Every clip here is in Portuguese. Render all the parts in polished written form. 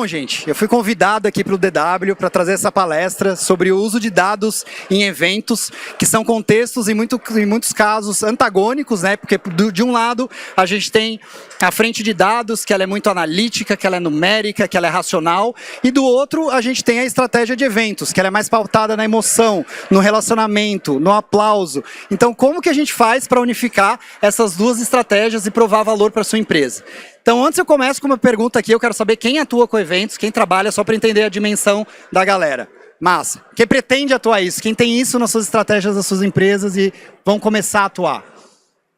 Bom, gente, eu fui convidado aqui para o DW para trazer essa palestra sobre o uso de dados em eventos, que são contextos, em muitos casos, antagônicos, né? Porque, de um lado, a gente tem a frente de dados, que ela é muito analítica, que ela é numérica, que ela é racional, e do outro, a gente tem a estratégia de eventos, que ela é mais pautada na emoção, no relacionamento, no aplauso. Então, como que a gente faz para unificar essas duas estratégias e provar valor para a sua empresa? Então, antes eu começo com uma pergunta aqui, eu quero saber quem atua com eventos, quem trabalha, só para entender a dimensão da galera. Massa. Quem pretende atuar isso? Quem tem isso nas suas estratégias das suas empresas e vão começar a atuar?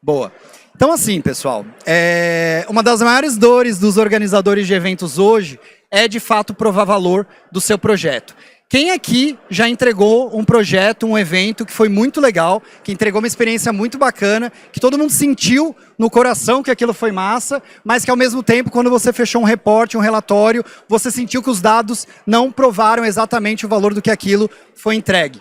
Boa. Então, assim, pessoal, uma das maiores dores dos organizadores de eventos hoje é, de fato, provar valor do seu projeto. Quem aqui já entregou um projeto, um evento que foi muito legal, que entregou uma experiência muito bacana, que todo mundo sentiu no coração que aquilo foi massa, mas que ao mesmo tempo, quando você fechou um reporte, um relatório, você sentiu que os dados não provaram exatamente o valor do que aquilo foi entregue?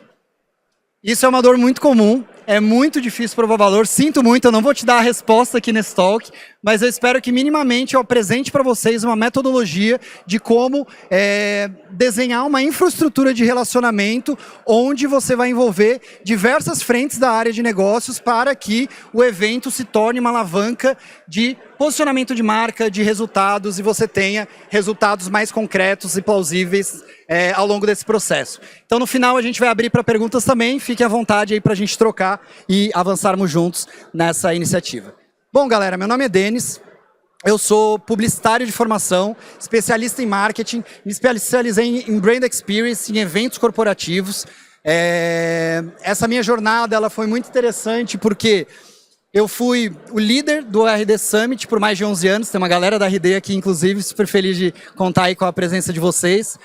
Isso é uma dor muito comum, é muito difícil provar valor, sinto muito, eu não vou te dar a resposta aqui nesse talk, mas eu espero que minimamente eu apresente para vocês uma metodologia de como desenhar uma infraestrutura de relacionamento onde você vai envolver diversas frentes da área de negócios para que o evento se torne uma alavanca de posicionamento de marca, de resultados, e você tenha resultados mais concretos e plausíveis ao longo desse processo. Então, no final, a gente vai abrir para perguntas também, fique à vontade aí para a gente trocar e avançarmos juntos nessa iniciativa. Bom, galera, meu nome é Denis, eu sou publicitário de formação, especialista em marketing, me especializei em brand experience, em eventos corporativos. Essa minha jornada ela foi muito interessante porque eu fui o líder do RD Summit por mais de 11 anos, tem uma galera da RD aqui, inclusive, super feliz de contar aí com a presença de vocês.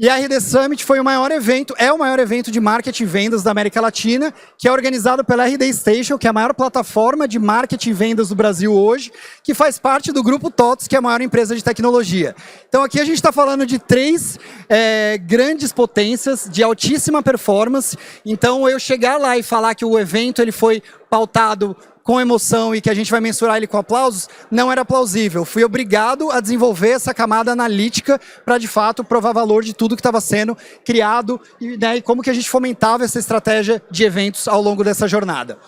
E a RD Summit foi o maior evento, é o maior evento de marketing e vendas da América Latina, que é organizado pela RD Station, que é a maior plataforma de marketing e vendas do Brasil hoje, que faz parte do Grupo TOTS, que é a maior empresa de tecnologia. Então aqui a gente está falando de três grandes potências de altíssima performance. Então eu chegar lá e falar que o evento ele foi pautado com emoção e que a gente vai mensurar ele com aplausos, não era plausível. Fui obrigado a desenvolver essa camada analítica para, de fato, provar valor de tudo que estava sendo criado e como que a gente fomentava essa estratégia de eventos ao longo dessa jornada.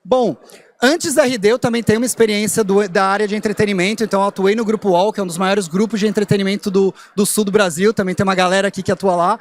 Bom, antes da RD eu também tenho uma experiência da área de entretenimento, então eu atuei no Grupo UOL, que é um dos maiores grupos de entretenimento do sul do Brasil, também tem uma galera aqui que atua lá.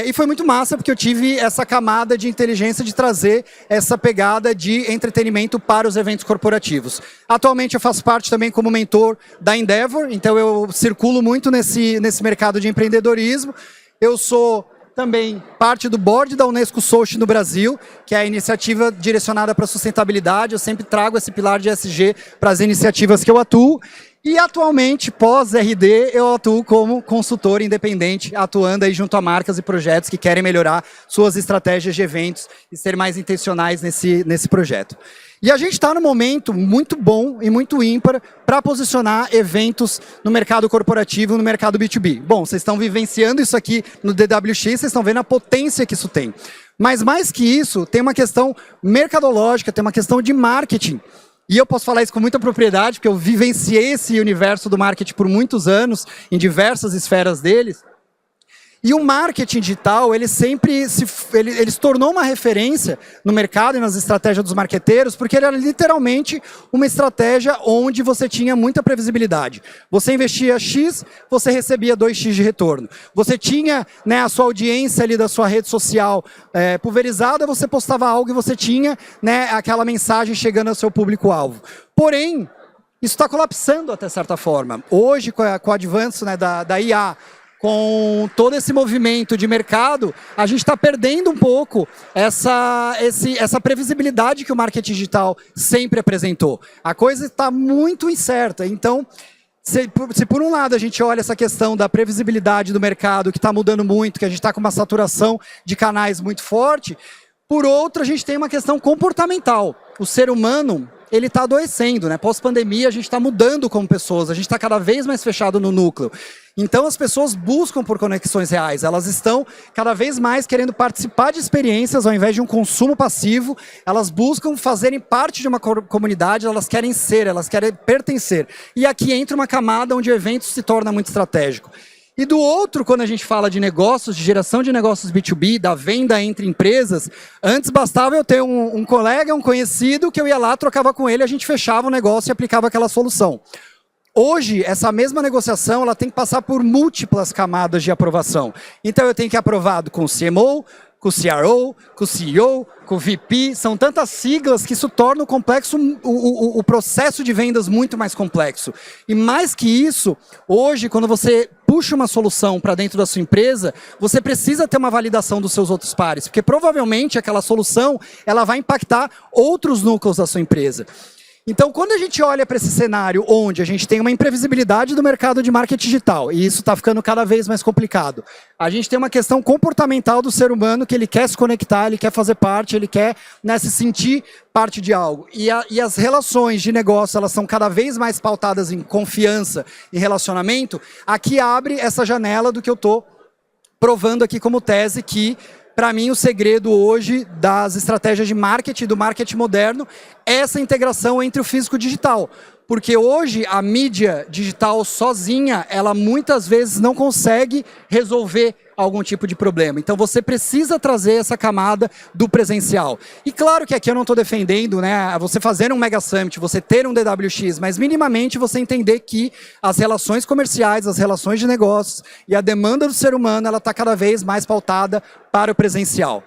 E foi muito massa, porque eu tive essa camada de inteligência de trazer essa pegada de entretenimento para os eventos corporativos. Atualmente eu faço parte também como mentor da Endeavor, então eu circulo muito nesse mercado de empreendedorismo. Eu sou também parte do board da Unesco Social no Brasil, que é a iniciativa direcionada para a sustentabilidade. Eu sempre trago esse pilar de ESG para as iniciativas que eu atuo. E atualmente, pós-RD, eu atuo como consultor independente, atuando aí junto a marcas e projetos que querem melhorar suas estratégias de eventos e ser mais intencionais nesse projeto. E a gente está num momento muito bom e muito ímpar para posicionar eventos no mercado corporativo, no mercado B2B. Bom, vocês estão vivenciando isso aqui no DWX, vocês estão vendo a potência que isso tem. Mas mais que isso, tem uma questão mercadológica, tem uma questão de marketing. E eu posso falar isso com muita propriedade, porque eu vivenciei esse universo do marketing por muitos anos, em diversas esferas deles. E o marketing digital, ele sempre se tornou uma referência no mercado e nas estratégias dos marqueteiros, porque ele era literalmente uma estratégia onde você tinha muita previsibilidade. Você investia X, você recebia 2X de retorno. Você tinha a sua audiência ali da sua rede social pulverizada, você postava algo e você tinha aquela mensagem chegando ao seu público-alvo. Porém, isso está colapsando até certa forma. Hoje, com o avanço da IA, com todo esse movimento de mercado, a gente está perdendo um pouco essa previsibilidade que o marketing digital sempre apresentou. A coisa está muito incerta. Então, se por um lado a gente olha essa questão da previsibilidade do mercado, que está mudando muito, que a gente está com uma saturação de canais muito forte, por outro, a gente tem uma questão comportamental. O ser humano, ele está adoecendo, né? Pós-pandemia, a gente está mudando como pessoas, a gente está cada vez mais fechado no núcleo. Então, as pessoas buscam por conexões reais, elas estão cada vez mais querendo participar de experiências ao invés de um consumo passivo, elas buscam fazerem parte de uma comunidade, elas querem ser, elas querem pertencer. E aqui entra uma camada onde o evento se torna muito estratégico. E do outro, quando a gente fala de negócios, de geração de negócios B2B, da venda entre empresas, antes bastava eu ter um colega, um conhecido, que eu ia lá, trocava com ele, a gente fechava o negócio e aplicava aquela solução. Hoje, essa mesma negociação ela tem que passar por múltiplas camadas de aprovação. Então, eu tenho que ir aprovado com o CMO, com o CRO, com o CEO, com o VP. São tantas siglas que isso torna o processo de vendas muito mais complexo. E mais que isso, hoje, quando você puxa uma solução para dentro da sua empresa, você precisa ter uma validação dos seus outros pares, porque provavelmente aquela solução ela vai impactar outros núcleos da sua empresa. Então, quando a gente olha para esse cenário onde a gente tem uma imprevisibilidade do mercado de marketing digital, e isso está ficando cada vez mais complicado, a gente tem uma questão comportamental do ser humano que ele quer se conectar, ele quer fazer parte, ele quer, né, se sentir parte de algo. E as relações de negócio, elas são cada vez mais pautadas em confiança e relacionamento, aqui abre essa janela do que eu estou provando aqui como tese que, para mim, o segredo hoje das estratégias de marketing, do marketing moderno, é essa integração entre o físico e o digital. Porque hoje a mídia digital sozinha, ela muitas vezes não consegue resolver algum tipo de problema. Então você precisa trazer essa camada do presencial. E claro que aqui eu não estou defendendo, né, você fazer um Mega Summit, você ter um DWX, mas minimamente você entender que as relações comerciais, as relações de negócios e a demanda do ser humano, ela está cada vez mais pautada para o presencial.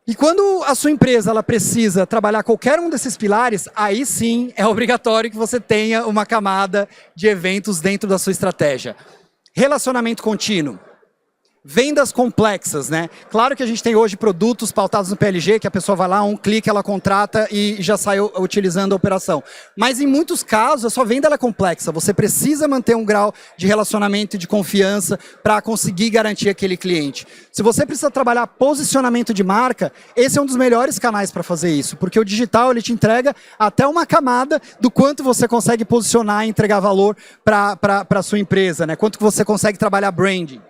E quando a sua empresa ela precisa trabalhar qualquer um desses pilares, aí sim é obrigatório que você tenha uma camada de eventos dentro da sua estratégia. Relacionamento contínuo. Vendas complexas, né? Claro que a gente tem hoje produtos pautados no PLG, que a pessoa vai lá, um clique, ela contrata e já sai utilizando a operação. Mas em muitos casos, a sua venda ela é complexa. Você precisa manter um grau de relacionamento e de confiança para conseguir garantir aquele cliente. Se você precisa trabalhar posicionamento de marca, esse é um dos melhores canais para fazer isso, porque o digital ele te entrega até uma camada do quanto você consegue posicionar e entregar valor para a sua empresa, né? Quanto que você consegue trabalhar branding.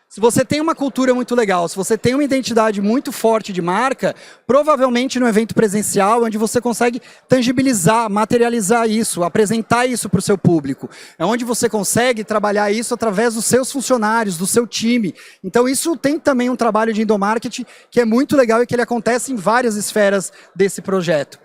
Se você tem uma cultura muito legal, se você tem uma identidade muito forte de marca, provavelmente no evento presencial, onde você consegue tangibilizar, materializar isso, apresentar isso para o seu público. É onde você consegue trabalhar isso através dos seus funcionários, do seu time. Então isso tem também um trabalho de endomarketing que é muito legal e que ele acontece em várias esferas desse projeto.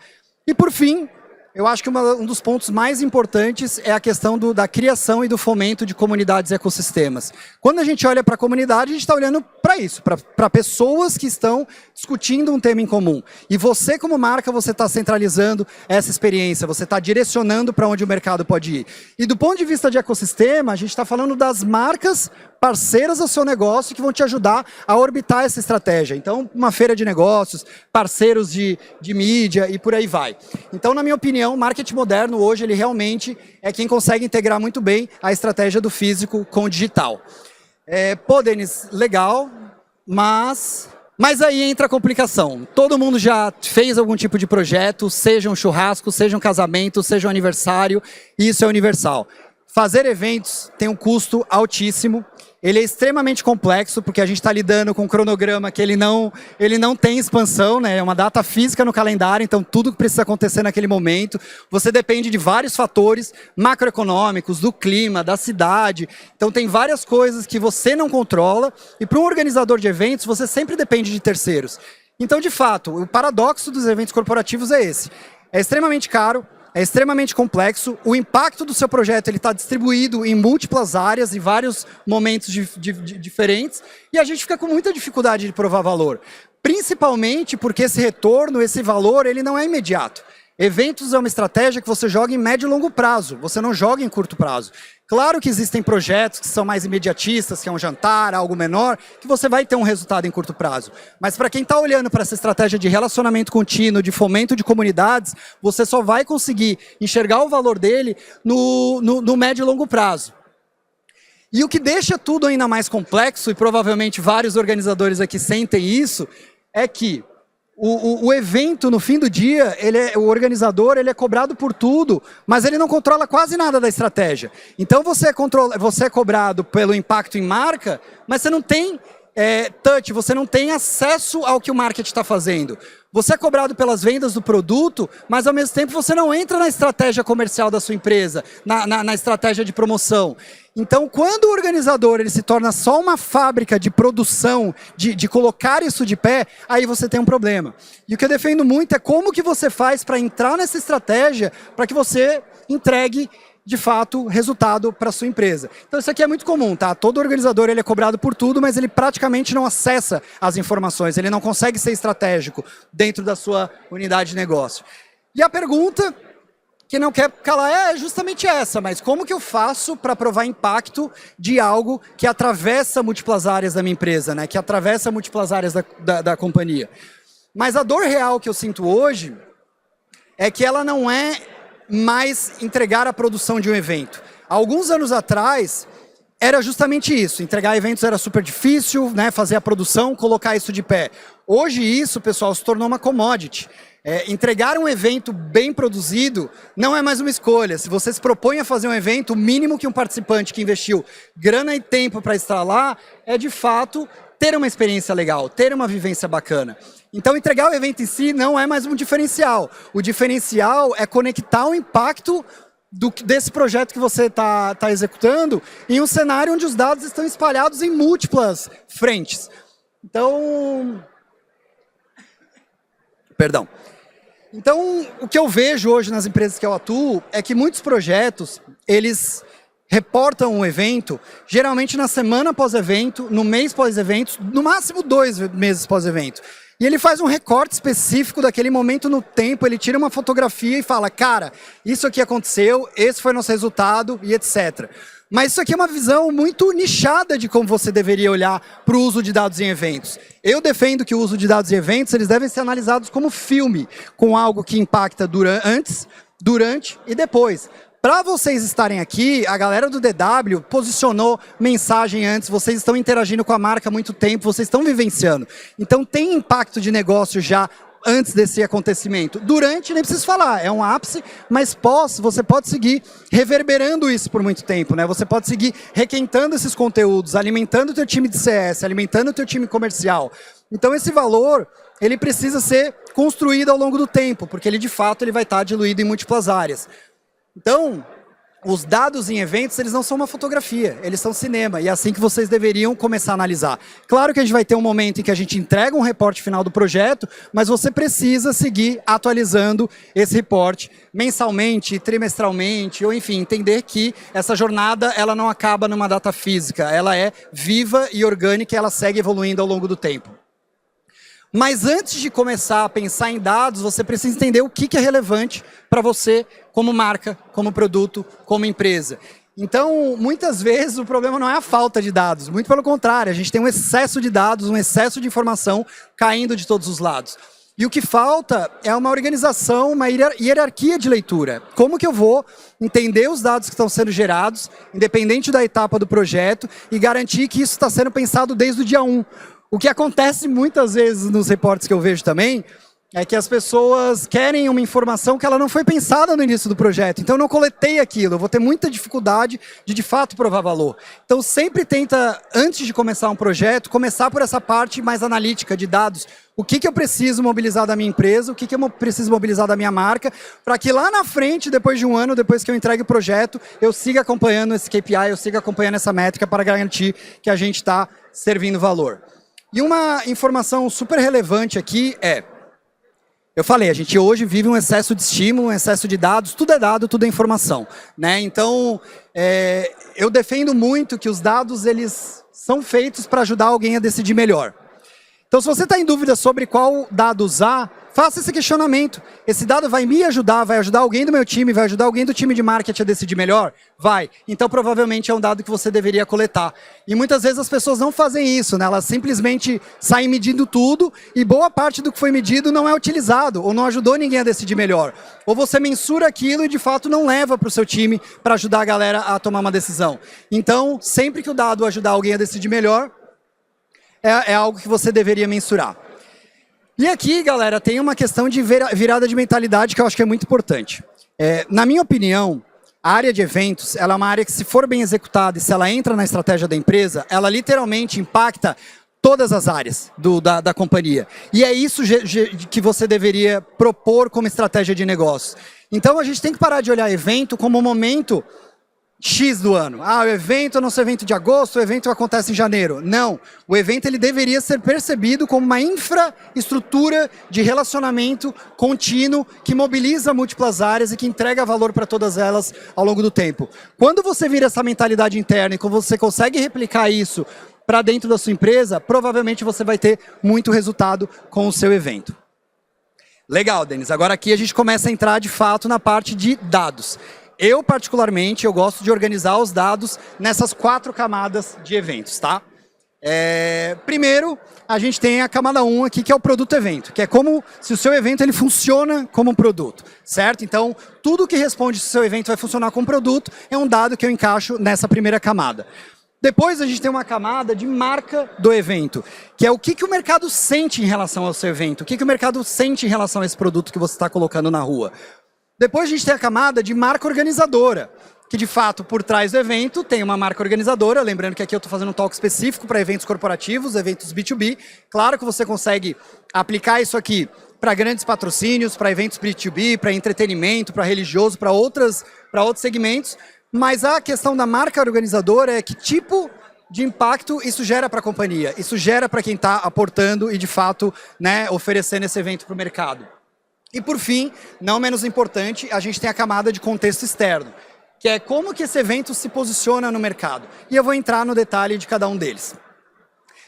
E por fim, eu acho que um dos pontos mais importantes é a questão da criação e do fomento de comunidades e ecossistemas. Quando a gente olha para a comunidade, a gente está olhando para isso, para pessoas que estão discutindo um tema em comum. E você, como marca, você está centralizando essa experiência, você está direcionando para onde o mercado pode ir. E do ponto de vista de ecossistema, a gente está falando das marcas parceiras do seu negócio que vão te ajudar a orbitar essa estratégia. Então, uma feira de negócios, parceiros de mídia e por aí vai. Então, na minha opinião, o marketing moderno hoje, ele realmente é quem consegue integrar muito bem a estratégia do físico com o digital. Pô, Denis, legal, mas aí entra a complicação. Todo mundo já fez algum tipo de projeto, seja um churrasco, seja um casamento, seja um aniversário, e isso é universal. Fazer eventos tem um custo altíssimo, ele é extremamente complexo, porque a gente está lidando com um cronograma que ele não tem expansão, né? É uma data física no calendário, então tudo que precisa acontecer naquele momento. Você depende de vários fatores macroeconômicos, do clima, da cidade. Então tem várias coisas que você não controla, e para um organizador de eventos, você sempre depende de terceiros. Então, de fato, o paradoxo dos eventos corporativos é esse. É extremamente caro, é extremamente complexo, o impacto do seu projeto está distribuído em múltiplas áreas, em vários momentos diferentes, e a gente fica com muita dificuldade de provar valor. Principalmente porque esse retorno, esse valor, ele não é imediato. Eventos é uma estratégia que você joga em médio e longo prazo, você não joga em curto prazo. Claro que existem projetos que são mais imediatistas, que é um jantar, algo menor, que você vai ter um resultado em curto prazo. Mas para quem está olhando para essa estratégia de relacionamento contínuo, de fomento de comunidades, você só vai conseguir enxergar o valor dele no médio e longo prazo. E o que deixa tudo ainda mais complexo, e provavelmente vários organizadores aqui sentem isso, é que O evento, no fim do dia, o organizador ele é cobrado por tudo, mas ele não controla quase nada da estratégia. Então você é cobrado pelo impacto em marca, mas você não tem touch, você não tem acesso ao que o marketing está fazendo. Você é cobrado pelas vendas do produto, mas ao mesmo tempo você não entra na estratégia comercial da sua empresa, na estratégia de promoção. Então, quando o organizador ele se torna só uma fábrica de produção, de colocar isso de pé, aí você tem um problema. E o que eu defendo muito é como que você faz para entrar nessa estratégia para que você entregue de fato, resultado para a sua empresa. Então isso aqui é muito comum, tá? Todo organizador ele é cobrado por tudo, mas ele praticamente não acessa as informações, ele não consegue ser estratégico dentro da sua unidade de negócio. E a pergunta que não quer calar é justamente essa, mas como que eu faço para provar impacto de algo que atravessa múltiplas áreas da minha empresa, né? Que atravessa múltiplas áreas da companhia. Mas a dor real que eu sinto hoje é que ela não é mais entregar a produção de um evento. Há alguns anos atrás, era justamente isso. Entregar eventos era super difícil, né? Fazer a produção, colocar isso de pé. Hoje isso, pessoal, se tornou uma commodity. Entregar um evento bem produzido não é mais uma escolha. Se você se propõe a fazer um evento, o mínimo que um participante que investiu grana e tempo para estar lá é, de fato, ter uma experiência legal, ter uma vivência bacana. Então, entregar o evento em si não é mais um diferencial. O diferencial é conectar o impacto desse projeto que você está executando em um cenário onde os dados estão espalhados em múltiplas frentes. Então, o que eu vejo hoje nas empresas que eu atuo é que muitos projetos, eles reportam um evento, geralmente na semana pós-evento, no mês pós-evento, no máximo 2 meses pós-evento. E ele faz um recorte específico daquele momento no tempo, ele tira uma fotografia e fala, cara, isso aqui aconteceu, esse foi nosso resultado e etc. Mas isso aqui é uma visão muito nichada de como você deveria olhar para o uso de dados em eventos. Eu defendo que o uso de dados em eventos, eles devem ser analisados como filme, com algo que impacta antes, durante e depois. Para vocês estarem aqui, a galera do DW posicionou mensagem antes, vocês estão interagindo com a marca há muito tempo, vocês estão vivenciando. Então tem impacto de negócio já antes desse acontecimento. Durante, nem preciso falar, é um ápice, mas pós, você pode seguir reverberando isso por muito tempo, né? Você pode seguir requentando esses conteúdos, alimentando o teu time de CS, alimentando o teu time comercial. Então esse valor, ele precisa ser construído ao longo do tempo, porque ele de fato ele vai estar diluído em múltiplas áreas. Então, os dados em eventos, eles não são uma fotografia, eles são cinema, e é assim que vocês deveriam começar a analisar. Claro que a gente vai ter um momento em que a gente entrega um reporte final do projeto, mas você precisa seguir atualizando esse reporte mensalmente, trimestralmente, ou enfim, entender que essa jornada ela não acaba numa data física, ela é viva e orgânica e ela segue evoluindo ao longo do tempo. Mas antes de começar a pensar em dados, você precisa entender o que é relevante para você como marca, como produto, como empresa. Então, muitas vezes o problema não é a falta de dados, muito pelo contrário, a gente tem um excesso de dados, um excesso de informação caindo de todos os lados. E o que falta é uma organização, uma hierarquia de leitura. Como que eu vou entender os dados que estão sendo gerados, independente da etapa do projeto, e garantir que isso está sendo pensado desde o dia 1. O que acontece muitas vezes nos reportes que eu vejo também é que as pessoas querem uma informação que ela não foi pensada no início do projeto. Então eu não coletei aquilo, eu vou ter muita dificuldade de fato provar valor. Então sempre tenta, antes de começar um projeto, começar por essa parte mais analítica de dados. O que eu preciso mobilizar da minha empresa, o que eu preciso mobilizar da minha marca, para que lá na frente, depois de um ano, depois que eu entregue o projeto, eu siga acompanhando esse KPI, eu siga acompanhando essa métrica para garantir que a gente está servindo valor. E uma informação super relevante aqui é, eu falei, a gente hoje vive um excesso de estímulo, um excesso de dados, tudo é dado, tudo é informação, né? Então, eu defendo muito que os dados, eles são feitos para ajudar alguém a decidir melhor. Então, se você está em dúvida sobre qual dado usar, faça esse questionamento. Esse dado vai me ajudar, vai ajudar alguém do meu time, vai ajudar alguém do time de marketing a decidir melhor? Vai. Então, provavelmente é um dado que você deveria coletar. E muitas vezes as pessoas não fazem isso, né? Elas simplesmente saem medindo tudo e boa parte do que foi medido não é utilizado ou não ajudou ninguém a decidir melhor. Ou você mensura aquilo e de fato não leva para o seu time para ajudar a galera a tomar uma decisão. Então, sempre que o dado ajudar alguém a decidir melhor, é algo que você deveria mensurar. E aqui, galera, tem uma questão de virada de mentalidade que eu acho que é muito importante. Na minha opinião, a área de eventos, ela é uma área que, se for bem executada e se ela entra na estratégia da empresa, ela literalmente impacta todas as áreas da companhia. E é isso que você deveria propor como estratégia de negócio. Então, a gente tem que parar de olhar evento como um momento X do ano. O evento é nosso evento de agosto, o evento acontece em janeiro. Não, o evento ele deveria ser percebido como uma infraestrutura de relacionamento contínuo que mobiliza múltiplas áreas e que entrega valor para todas elas ao longo do tempo. Quando você vira essa mentalidade interna e quando você consegue replicar isso para dentro da sua empresa, provavelmente você vai ter muito resultado com o seu evento. Legal, Denis. Agora aqui a gente começa a entrar de fato na parte de dados. Eu, particularmente, eu gosto de organizar os dados nessas 4 camadas de eventos, tá? Primeiro, a gente tem a camada 1 aqui, que é o produto-evento, que é como se o seu evento ele funciona como um produto, certo? Então, tudo que responde se o seu evento vai funcionar como produto é um dado que eu encaixo nessa primeira camada. Depois a gente tem uma camada de marca do evento, que é o que o mercado sente em relação ao seu evento, o que o mercado sente em relação a esse produto que você está colocando na rua. Depois a gente tem a camada de marca organizadora, que de fato por trás do evento tem uma marca organizadora, lembrando que aqui eu estou fazendo um talk específico para eventos corporativos, eventos B2B. Claro que você consegue aplicar isso aqui para grandes patrocínios, para eventos B2B, para entretenimento, para religioso, para outros segmentos, mas a questão da marca organizadora é que tipo de impacto isso gera para a companhia, isso gera para quem está aportando e de fato, né, oferecendo esse evento para o mercado. E por fim, não menos importante, a gente tem a camada de contexto externo, que é como que esse evento se posiciona no mercado. E eu vou entrar no detalhe de cada um deles.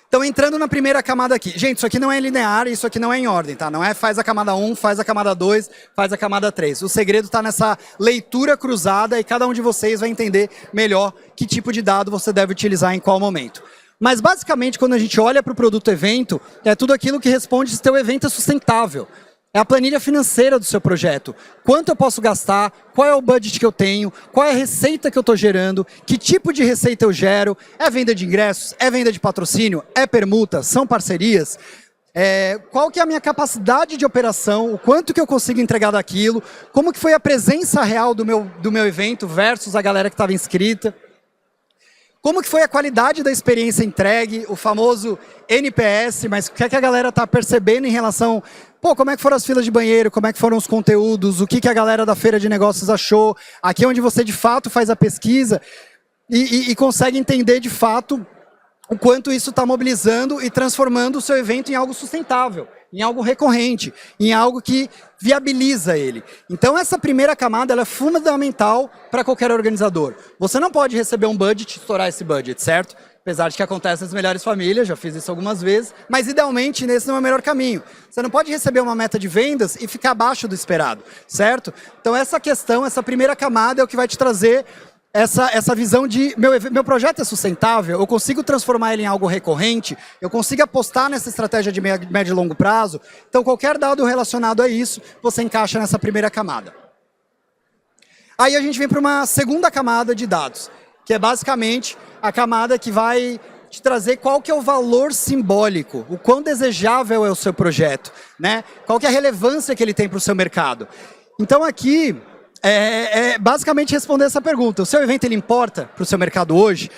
Então, entrando na primeira camada aqui. Gente, isso aqui não é linear, isso aqui não é em ordem, tá? Não é faz a camada 1, faz a camada 2, faz a camada 3. O segredo está nessa leitura cruzada e cada um de vocês vai entender melhor que tipo de dado você deve utilizar em qual momento. Mas, basicamente, quando a gente olha para o produto evento, é tudo aquilo que responde se o teu evento é sustentável. É a planilha financeira do seu projeto. Quanto eu posso gastar, qual é o budget que eu tenho, qual é a receita que eu estou gerando, que tipo de receita eu gero, é venda de ingressos, é venda de patrocínio, é permuta, são parcerias, qual que é a minha capacidade de operação, o quanto que eu consigo entregar daquilo, como que foi a presença real do meu evento versus a galera que estava inscrita. Como que foi a qualidade da experiência entregue, o famoso NPS, mas o que é que a galera está percebendo em relação... como é que foram as filas de banheiro, como é que foram os conteúdos, o que a galera da feira de negócios achou, aqui onde você de fato faz a pesquisa e consegue entender de fato o quanto isso está mobilizando e transformando o seu evento em algo sustentável, em algo recorrente, em algo que viabiliza ele. Então essa primeira camada ela é fundamental para qualquer organizador. Você não pode receber um budget e estourar esse budget, certo? Apesar de que acontece nas melhores famílias, já fiz isso algumas vezes, mas idealmente esse não é o melhor caminho. Você não pode receber uma meta de vendas e ficar abaixo do esperado, certo? Então essa questão, essa primeira camada é o que vai te trazer essa visão de meu projeto é sustentável, eu consigo transformar ele em algo recorrente, eu consigo apostar nessa estratégia de médio e longo prazo. Então qualquer dado relacionado a isso, você encaixa nessa primeira camada. Aí a gente vem para uma segunda camada de dados, que é basicamente a camada que vai te trazer qual que é o valor simbólico, o quão desejável é o seu projeto, né? Qual que é a relevância que ele tem para o seu mercado. Então aqui, basicamente responder essa pergunta. O seu evento ele importa para o seu mercado hoje?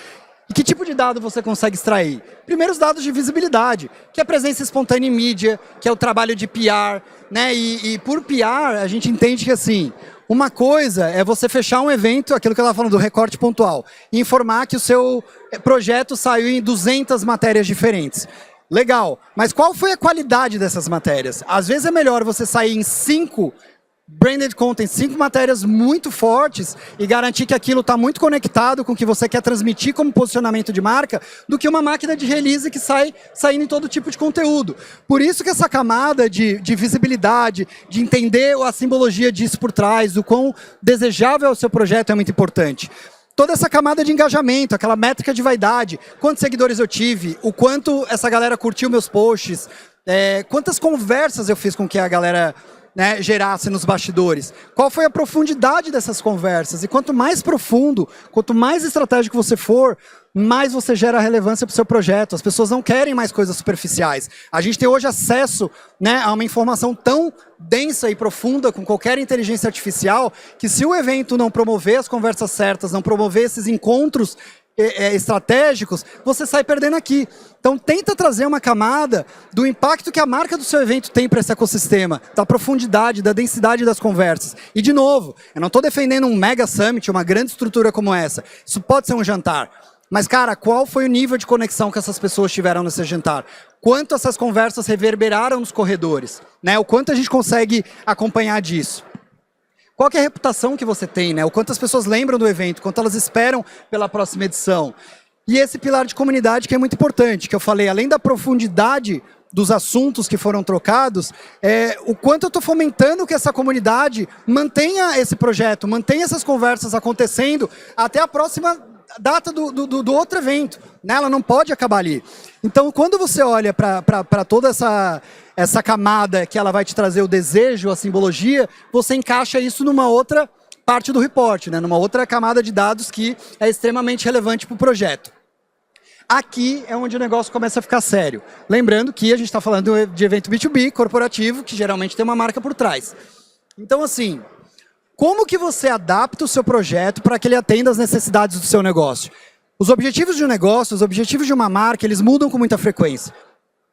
E que tipo de dado você consegue extrair? Primeiro, os dados de visibilidade, que é a presença espontânea em mídia, que é o trabalho de PR, né? E por PR, a gente entende que assim, uma coisa é você fechar um evento, aquilo que eu estava falando do recorte pontual, e informar que o seu projeto saiu em 200 matérias diferentes. Legal, mas qual foi a qualidade dessas matérias? Às vezes é melhor você sair em 5 branded content, 5 matérias muito fortes e garantir que aquilo está muito conectado com o que você quer transmitir como posicionamento de marca, do que uma máquina de release que sai saindo em todo tipo de conteúdo. Por isso que essa camada de visibilidade, de entender a simbologia disso por trás, do quão desejável é o seu projeto é muito importante. Toda essa camada de engajamento, aquela métrica de vaidade, quantos seguidores eu tive, o quanto essa galera curtiu meus posts, quantas conversas eu fiz com que a galera... gerasse nos bastidores. Qual foi a profundidade dessas conversas? E quanto mais profundo, quanto mais estratégico você for, mais você gera relevância para o seu projeto. As pessoas não querem mais coisas superficiais. A gente tem hoje acesso, né, a uma informação tão densa e profunda com qualquer inteligência artificial, que se o evento não promover as conversas certas, não promover esses encontros estratégicos, você sai perdendo aqui. Então tenta trazer uma camada do impacto que a marca do seu evento tem para esse ecossistema, da profundidade, da densidade das conversas. E de novo, eu não estou defendendo um mega summit, uma grande estrutura como essa. Isso pode ser um jantar. Mas, cara, qual foi o nível de conexão que essas pessoas tiveram nesse jantar? Quanto essas conversas reverberaram nos corredores? Né? O quanto a gente consegue acompanhar disso? Qual que é a reputação que você tem, né? O quanto as pessoas lembram do evento, quanto elas esperam pela próxima edição. E esse pilar de comunidade que é muito importante, que eu falei, além da profundidade dos assuntos que foram trocados, o quanto eu estou fomentando que essa comunidade mantenha esse projeto, mantenha essas conversas acontecendo até a próxima data do outro evento. Né? Ela não pode acabar ali. Então, quando você olha para toda essa camada que ela vai te trazer o desejo, a simbologia, você encaixa isso numa outra parte do report, né? Numa outra camada de dados que é extremamente relevante para o projeto. Aqui é onde o negócio começa a ficar sério. Lembrando que a gente está falando de evento B2B, corporativo, que geralmente tem uma marca por trás. Então, assim, como que você adapta o seu projeto para que ele atenda às necessidades do seu negócio? Os objetivos de um negócio, os objetivos de uma marca, eles mudam com muita frequência.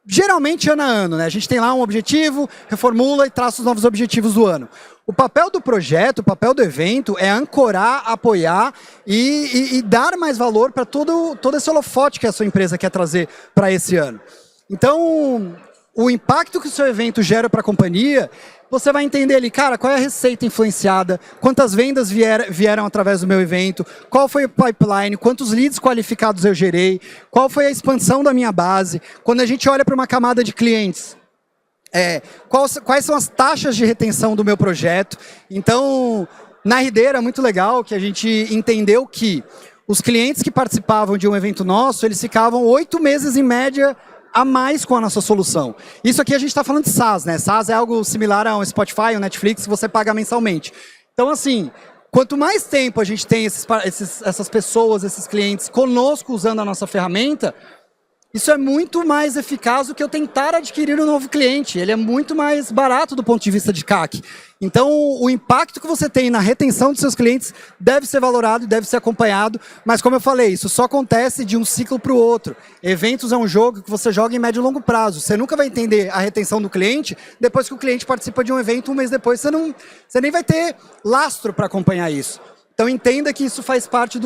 Geralmente, ano a ano, né? A gente tem lá um objetivo, reformula e traça os novos objetivos do ano. O papel do projeto, o papel do evento é ancorar, apoiar e dar mais valor para todo esse holofote que a sua empresa quer trazer para esse ano. Então, o impacto que o seu evento gera para a companhia, você vai entender ali, cara, qual é a receita influenciada, quantas vendas vieram através do meu evento, qual foi o pipeline, quantos leads qualificados eu gerei, qual foi a expansão da minha base. Quando a gente olha para uma camada de clientes, quais são as taxas de retenção do meu projeto. Então, na RD era muito legal que a gente entendeu que os clientes que participavam de um evento nosso, eles ficavam 8 meses em média a mais com a nossa solução. Isso aqui a gente está falando de SaaS, né? SaaS é algo similar a um Spotify, um Netflix, que você paga mensalmente. Então, assim, quanto mais tempo a gente tem essas pessoas, esses clientes conosco usando a nossa ferramenta, isso é muito mais eficaz do que eu tentar adquirir um novo cliente. Ele é muito mais barato do ponto de vista de CAC. Então, o impacto que você tem na retenção dos seus clientes deve ser valorado, deve ser acompanhado. Mas, como eu falei, isso só acontece de um ciclo para o outro. Eventos é um jogo que você joga em médio e longo prazo. Você nunca vai entender a retenção do cliente depois que o cliente participa de um evento, um mês depois você nem vai ter lastro para acompanhar isso. Então, entenda que isso faz parte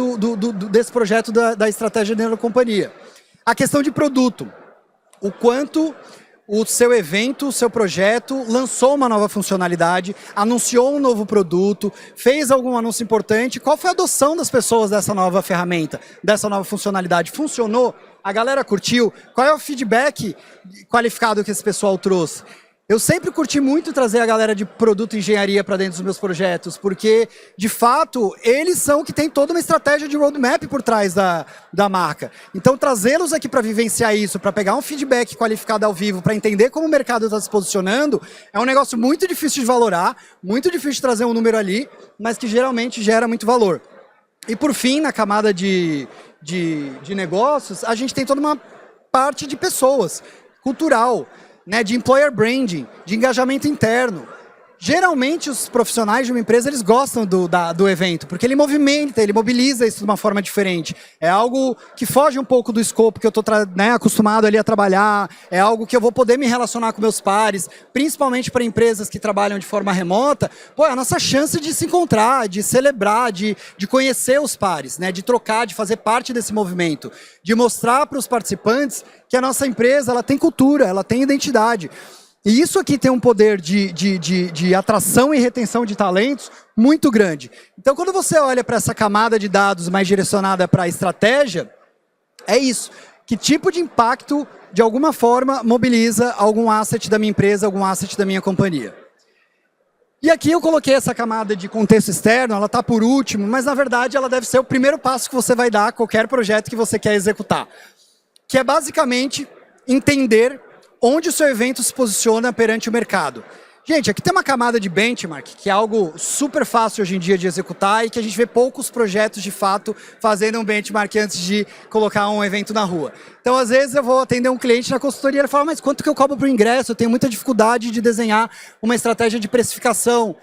desse projeto da estratégia dentro da companhia. A questão de produto, o quanto o seu evento, o seu projeto lançou uma nova funcionalidade, anunciou um novo produto, fez algum anúncio importante, qual foi a adoção das pessoas dessa nova ferramenta, dessa nova funcionalidade? Funcionou? A galera curtiu? Qual é o feedback qualificado que esse pessoal trouxe? Eu sempre curti muito trazer a galera de produto e engenharia para dentro dos meus projetos, porque, de fato, eles são que tem toda uma estratégia de roadmap por trás da marca. Então, trazê-los aqui para vivenciar isso, para pegar um feedback qualificado ao vivo, para entender como o mercado está se posicionando, é um negócio muito difícil de valorar, muito difícil de trazer um número ali, mas que geralmente gera muito valor. E, por fim, na camada de negócios, a gente tem toda uma parte de pessoas, cultural, né, de employer branding, de engajamento interno. Geralmente os profissionais de uma empresa eles gostam do evento, porque ele movimenta, ele mobiliza isso de uma forma diferente. É algo que foge um pouco do escopo que eu estou acostumado ali a trabalhar, é algo que eu vou poder me relacionar com meus pares, principalmente para empresas que trabalham de forma remota. Pô, é a nossa chance de se encontrar, de celebrar, de conhecer os pares, né, de trocar, de fazer parte desse movimento, de mostrar para os participantes que a nossa empresa ela tem cultura, ela tem identidade. E isso aqui tem um poder de atração e retenção de talentos muito grande. Então, quando você olha para essa camada de dados mais direcionada para a estratégia, é isso. Que tipo de impacto, de alguma forma, mobiliza algum asset da minha empresa, algum asset da minha companhia? E aqui eu coloquei essa camada de contexto externo, ela está por último, mas, na verdade, ela deve ser o primeiro passo que você vai dar a qualquer projeto que você quer executar. Que é, basicamente, entender onde o seu evento se posiciona perante o mercado. Gente, aqui tem uma camada de benchmark, que é algo super fácil hoje em dia de executar e que a gente vê poucos projetos, de fato, fazendo um benchmark antes de colocar um evento na rua. Então, às vezes, eu vou atender um cliente na consultoria e ele fala, mas quanto que eu cobro por ingresso? Eu tenho muita dificuldade de desenhar uma estratégia de precificação.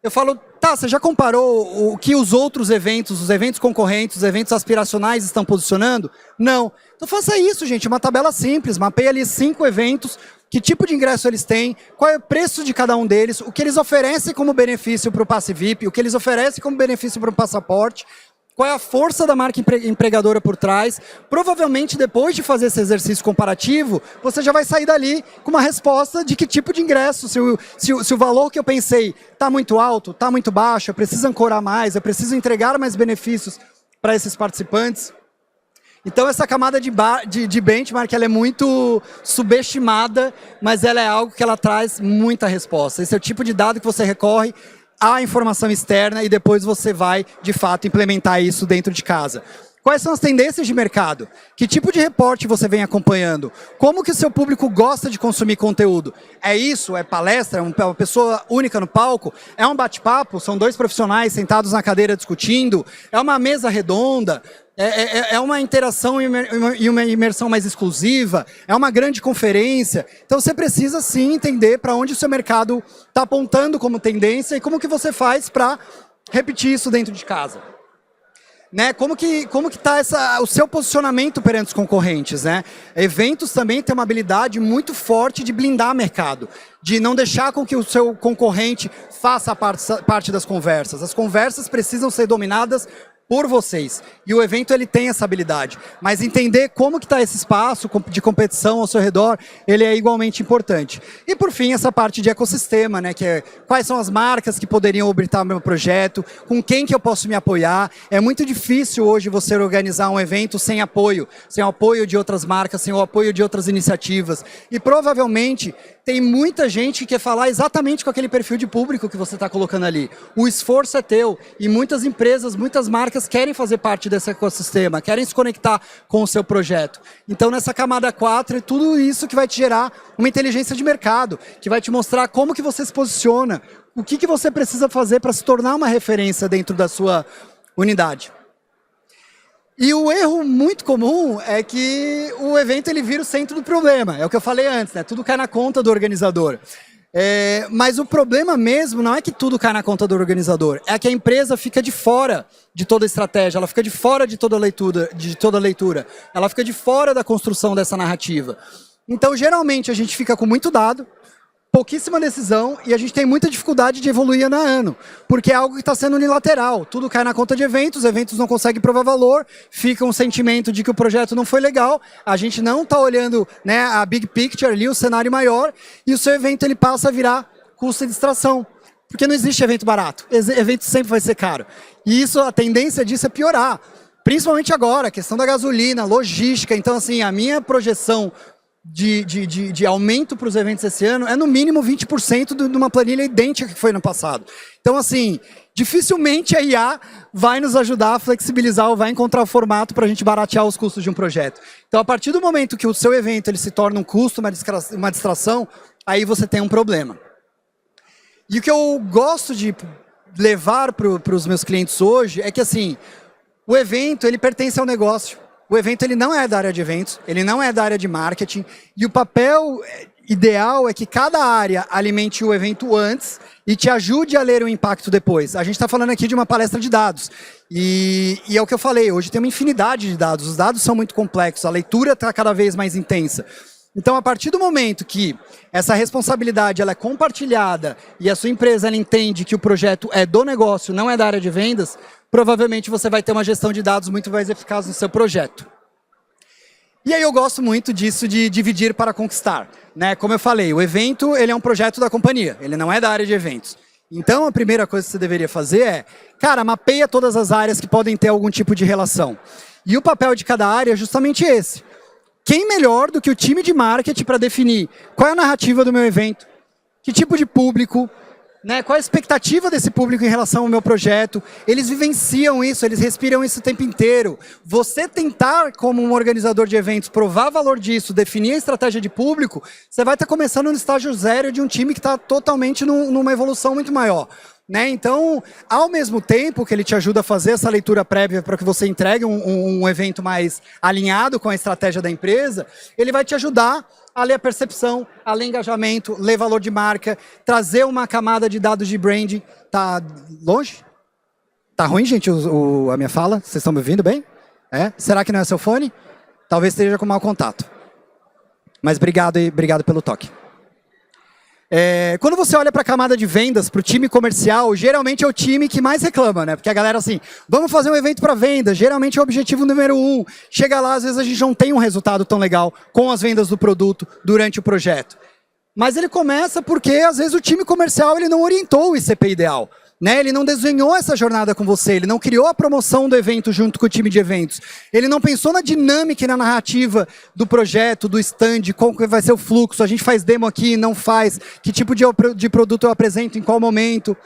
Eu falo, tá, você já comparou o que os outros eventos, os eventos concorrentes, os eventos aspiracionais estão posicionando? Não. Então faça isso, gente, uma tabela simples, mapeia ali 5 eventos, que tipo de ingresso eles têm, qual é o preço de cada um deles, o que eles oferecem como benefício para o passe VIP, o que eles oferecem como benefício para o passaporte, qual é a força da marca empregadora por trás. Provavelmente, depois de fazer esse exercício comparativo, você já vai sair dali com uma resposta de que tipo de ingresso, se o valor que eu pensei está muito alto, está muito baixo, eu preciso ancorar mais, eu preciso entregar mais benefícios para esses participantes. Então essa camada de benchmark ela é muito subestimada, mas ela é algo que ela traz muita resposta. Esse é o tipo de dado que você recorre à informação externa e depois você vai, de fato, implementar isso dentro de casa. Quais são as tendências de mercado? Que tipo de reporte você vem acompanhando? Como que o seu público gosta de consumir conteúdo? É isso? É palestra? É uma pessoa única no palco? É um bate-papo? São 2 profissionais sentados na cadeira discutindo? É uma mesa redonda? É uma interação e uma imersão mais exclusiva? É uma grande conferência? Então você precisa sim entender para onde o seu mercado está apontando como tendência e como que você faz para repetir isso dentro de casa. Né? Como que está o seu posicionamento perante os concorrentes, né? Eventos também têm uma habilidade muito forte de blindar mercado, de não deixar com que o seu concorrente faça parte das conversas. As conversas precisam ser dominadas por vocês. E o evento ele tem essa habilidade. Mas entender como que está esse espaço de competição ao seu redor, ele é igualmente importante. E por fim, essa parte de ecossistema, né? Que é quais são as marcas que poderiam habilitar meu projeto, com quem que eu posso me apoiar. É muito difícil hoje você organizar um evento sem o apoio de outras marcas, sem o apoio de outras iniciativas. E provavelmente tem muita gente que quer falar exatamente com aquele perfil de público que você está colocando ali. O esforço é teu e muitas empresas, muitas marcas querem fazer parte desse ecossistema, querem se conectar com o seu projeto. Então, nessa camada 4, é tudo isso que vai te gerar uma inteligência de mercado, que vai te mostrar como que você se posiciona, o que você precisa fazer para se tornar uma referência dentro da sua unidade. E o erro muito comum é que o evento ele vira o centro do problema. É o que eu falei antes, né? Tudo cai na conta do organizador. Mas o problema mesmo não é que tudo cai na conta do organizador, é que a empresa fica de fora de toda a estratégia, ela fica de fora de toda a leitura, ela fica de fora da construção dessa narrativa. Então, geralmente, a gente fica com muito dado, pouquíssima decisão e a gente tem muita dificuldade de evoluir ano a ano, porque é algo que está sendo unilateral. Tudo cai na conta de eventos, os eventos não conseguem provar valor, fica um sentimento de que o projeto não foi legal, a gente não está olhando, né, a big picture ali, o cenário maior, e o seu evento ele passa a virar custo de distração. Porque não existe evento barato, evento sempre vai ser caro. E isso, a tendência disso é piorar. Principalmente agora, a questão da gasolina, logística. Então, assim, a minha projeção de aumento para os eventos esse ano é no mínimo 20% de uma planilha idêntica que foi no passado. Então, assim, dificilmente a IA vai nos ajudar a flexibilizar ou vai encontrar o formato para a gente baratear os custos de um projeto. Então, a partir do momento que o seu evento ele se torna um custo, uma distração, aí você tem um problema. E o que eu gosto de levar para os meus clientes hoje é que, assim, o evento ele pertence ao negócio. O evento ele não é da área de eventos, ele não é da área de marketing, e o papel ideal é que cada área alimente o evento antes e te ajude a ler o impacto depois. A gente está falando aqui de uma palestra de dados, e é o que eu falei, hoje tem uma infinidade de dados, os dados são muito complexos, a leitura está cada vez mais intensa. Então, a partir do momento que essa responsabilidade ela é compartilhada e a sua empresa ela entende que o projeto é do negócio, não é da área de vendas, provavelmente você vai ter uma gestão de dados muito mais eficaz no seu projeto. E aí eu gosto muito disso de dividir para conquistar, né? Como eu falei, o evento ele é um projeto da companhia, ele não é da área de eventos. Então, a primeira coisa que você deveria fazer é, cara, mapeia todas as áreas que podem ter algum tipo de relação. E o papel de cada área é justamente esse. Quem melhor do que o time de marketing para definir qual é a narrativa do meu evento, que tipo de público, né? Qual a expectativa desse público em relação ao meu projeto? Eles vivenciam isso, eles respiram isso o tempo inteiro. Você tentar, como um organizador de eventos, provar valor disso, definir a estratégia de público, você vai estar começando no estágio zero de um time que está totalmente numa evolução muito maior. Né? Então, ao mesmo tempo que ele te ajuda a fazer essa leitura prévia para que você entregue um evento mais alinhado com a estratégia da empresa, ele vai te ajudar a ler a percepção, a ler engajamento, ler valor de marca, trazer uma camada de dados de branding. Tá longe? Tá ruim, gente, a minha fala? Vocês estão me ouvindo bem? É? Será que não é seu fone? Talvez esteja com mau contato. Mas obrigado e obrigado pelo toque. Quando você olha para a camada de vendas, para o time comercial, geralmente é o time que mais reclama, né? Porque a galera assim, vamos fazer um evento para venda, geralmente é o objetivo número 1. Chega lá, às vezes a gente não tem um resultado tão legal com as vendas do produto durante o projeto. Mas ele começa porque, às vezes, o time comercial ele não orientou o ICP ideal. Né? Ele não desenhou essa jornada com você, ele não criou a promoção do evento junto com o time de eventos. Ele não pensou na dinâmica e na narrativa do projeto, do stand, qual vai ser o fluxo, a gente faz demo aqui, não faz, que tipo de produto eu apresento, em qual momento.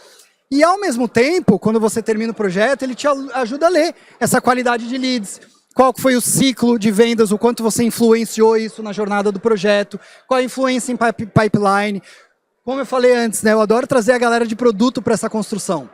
E ao mesmo tempo, quando você termina o projeto, ele te ajuda a ler essa qualidade de leads. Qual foi o ciclo de vendas, o quanto você influenciou isso na jornada do projeto, qual a influência em pipeline. Como eu falei antes, né, eu adoro trazer a galera de produto para essa construção.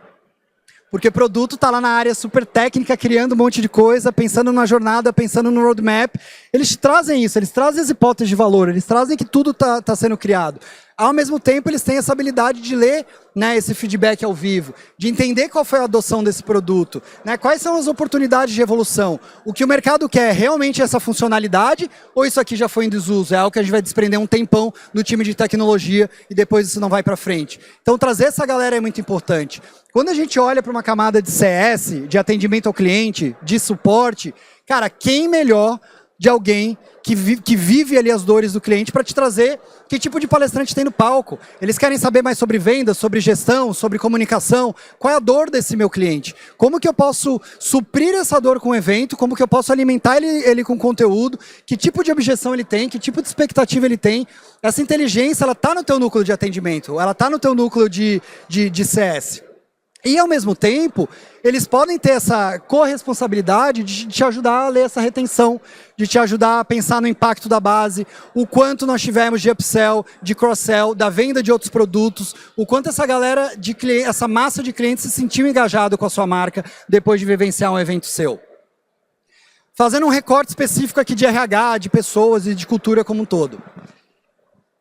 Porque produto está lá na área super técnica, criando um monte de coisa, pensando na jornada, pensando no roadmap. Eles trazem isso, eles trazem as hipóteses de valor, eles trazem que tudo está sendo criado. Ao mesmo tempo, eles têm essa habilidade de ler, né, esse feedback ao vivo, de entender qual foi a adoção desse produto, né, quais são as oportunidades de evolução. O que o mercado quer é realmente essa funcionalidade ou isso aqui já foi em desuso? É algo que a gente vai desprender um tempão no time de tecnologia e depois isso não vai para frente. Então, trazer essa galera é muito importante. Quando a gente olha para uma camada de CS, de atendimento ao cliente, de suporte, cara, quem melhor de alguém que vive ali as dores do cliente para te trazer que tipo de palestrante tem no palco. Eles querem saber mais sobre vendas, sobre gestão, sobre comunicação. Qual é a dor desse meu cliente? Como que eu posso suprir essa dor com o evento? Como que eu posso alimentar ele com conteúdo? Que tipo de objeção ele tem? Que tipo de expectativa ele tem? Essa inteligência, ela está no teu núcleo de atendimento, ela está no teu núcleo de CS. E, ao mesmo tempo, eles podem ter essa corresponsabilidade de te ajudar a ler essa retenção, de te ajudar a pensar no impacto da base, o quanto nós tivemos de upsell, de cross-sell, da venda de outros produtos, o quanto essa galera, essa massa de clientes se sentiu engajado com a sua marca depois de vivenciar um evento seu. Fazendo um recorte específico aqui de RH, de pessoas e de cultura como um todo.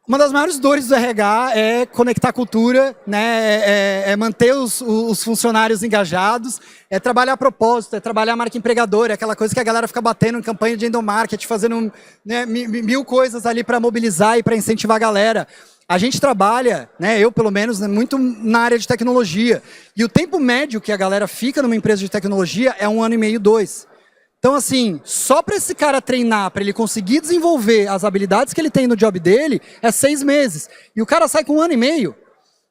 Uma das maiores dores do RH é conectar a cultura, né? É manter os funcionários engajados, é trabalhar a propósito, é trabalhar a marca empregadora, é aquela coisa que a galera fica batendo em campanha de endomarketing, fazendo, né, mil coisas ali para mobilizar e para incentivar a galera. A gente trabalha, né, eu pelo menos, né, muito na área de tecnologia. E o tempo médio que a galera fica numa empresa de tecnologia é 1 ano e meio, 2. Então, assim, só para esse cara treinar, para ele conseguir desenvolver as habilidades que ele tem no job dele, é 6 meses. E o cara sai com 1 ano e meio.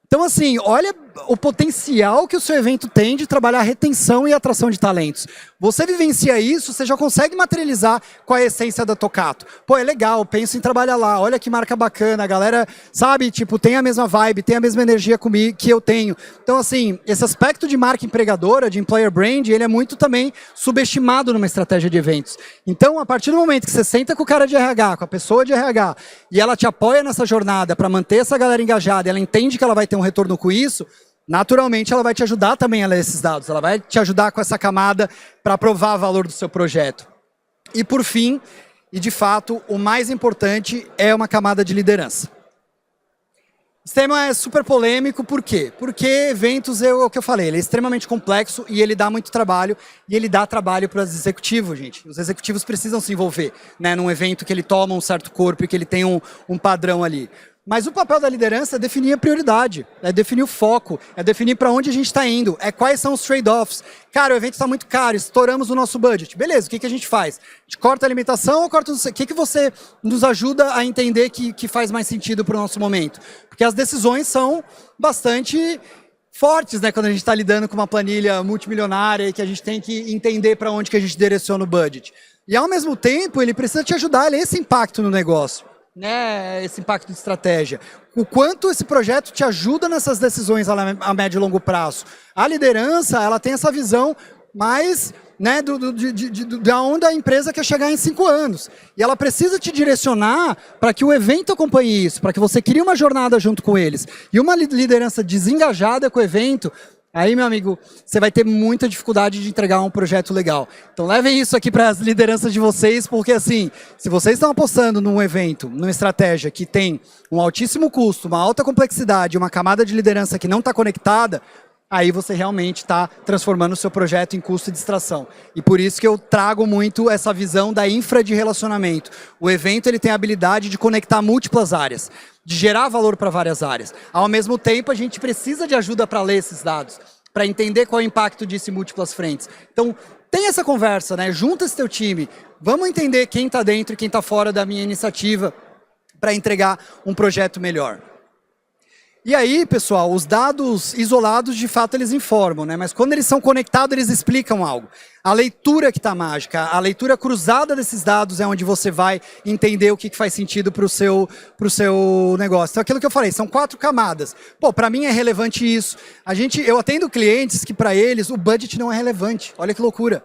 Então, assim, olha o potencial que o seu evento tem de trabalhar a retenção e atração de talentos. Você vivencia isso, você já consegue materializar com a essência da Tocato. Pô, é legal, penso em trabalhar lá, olha que marca bacana, a galera, sabe, tipo, tem a mesma vibe, tem a mesma energia comigo que eu tenho. Então, assim, esse aspecto de marca empregadora, de employer brand, ele é muito também subestimado numa estratégia de eventos. Então, a partir do momento que você senta com o cara de RH, com a pessoa de RH, e ela te apoia nessa jornada para manter essa galera engajada, ela entende que ela vai ter um retorno com isso, naturalmente ela vai te ajudar também a ler esses dados, ela vai te ajudar com essa camada para provar o valor do seu projeto. E por fim, e de fato, o mais importante é uma camada de liderança. Esse tema é super polêmico, por quê? Porque eventos, é o que eu falei, ele é extremamente complexo e ele dá muito trabalho, e ele dá trabalho para os executivos, gente. Os executivos precisam se envolver, né, num evento que ele toma um certo corpo e que ele tem um padrão ali. Mas o papel da liderança é definir a prioridade, é definir o foco, é definir para onde a gente está indo, é quais são os trade-offs. Cara, o evento está muito caro, estouramos o nosso budget. Beleza, o que a gente faz? A gente corta a alimentação ou corta... O que você nos ajuda a entender que faz mais sentido para o nosso momento? Porque as decisões são bastante fortes, né, quando a gente está lidando com uma planilha multimilionária e que a gente tem que entender para onde que a gente direciona o budget. E ao mesmo tempo, ele precisa te ajudar a ler esse impacto no negócio. né, esse impacto de estratégia? O quanto esse projeto te ajuda nessas decisões a médio e longo prazo? A liderança, ela tem essa visão mais, né, da onde a empresa quer chegar em 5 anos. E ela precisa te direcionar para que o evento acompanhe isso, para que você crie uma jornada junto com eles. E uma liderança desengajada com o evento, aí, meu amigo, você vai ter muita dificuldade de entregar um projeto legal. Então levem isso aqui para as lideranças de vocês, porque assim, se vocês estão apostando num evento, numa estratégia que tem um altíssimo custo, uma alta complexidade, uma camada de liderança que não está conectada, aí você realmente está transformando o seu projeto em custo e distração. E por isso que eu trago muito essa visão da infra de relacionamento. O evento ele tem a habilidade de conectar múltiplas áreas, de gerar valor para várias áreas. Ao mesmo tempo, a gente precisa de ajuda para ler esses dados, para entender qual é o impacto disso em múltiplas frentes. Então, tem essa conversa, né? Junta esse teu time. Vamos entender quem está dentro e quem está fora da minha iniciativa para entregar um projeto melhor. E aí, pessoal, os dados isolados, de fato, eles informam, né? Mas quando eles são conectados, eles explicam algo. A leitura que está mágica, a leitura cruzada desses dados é onde você vai entender o que faz sentido para o seu negócio. Então, aquilo que eu falei, são 4 camadas. Pô, para mim é relevante isso. Eu atendo clientes que, para eles, o budget não é relevante. Olha que loucura.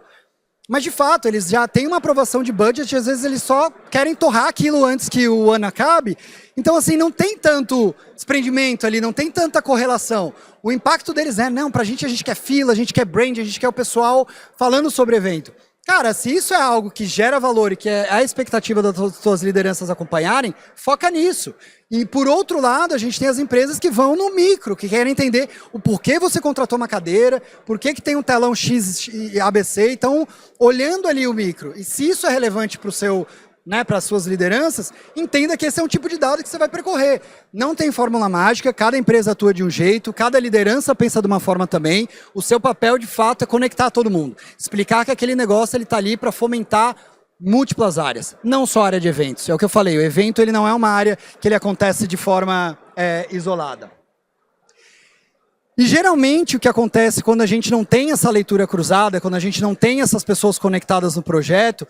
Mas, de fato, eles já têm uma aprovação de budget, às vezes eles só querem torrar aquilo antes que o ano acabe. Então, assim, não tem tanto desprendimento ali, não tem tanta correlação. O impacto deles é, não, pra gente a gente quer fila, a gente quer brand, a gente quer o pessoal falando sobre evento. Cara, se isso é algo que gera valor e que é a expectativa das suas lideranças acompanharem, foca nisso. E, por outro lado, a gente tem as empresas que vão no micro, que querem entender o porquê você contratou uma cadeira, por que tem um telão X e ABC, então, olhando ali o micro. E se isso é relevante para o seu, né, para as suas lideranças, entenda que esse é um tipo de dado que você vai percorrer. Não tem fórmula mágica, cada empresa atua de um jeito, cada liderança pensa de uma forma também. O seu papel, de fato, é conectar todo mundo. Explicar que aquele negócio está ali para fomentar múltiplas áreas, não só a área de eventos. É o que eu falei, o evento ele não é uma área que ele acontece de forma isolada. E geralmente o que acontece quando a gente não tem essa leitura cruzada, quando a gente não tem essas pessoas conectadas no projeto,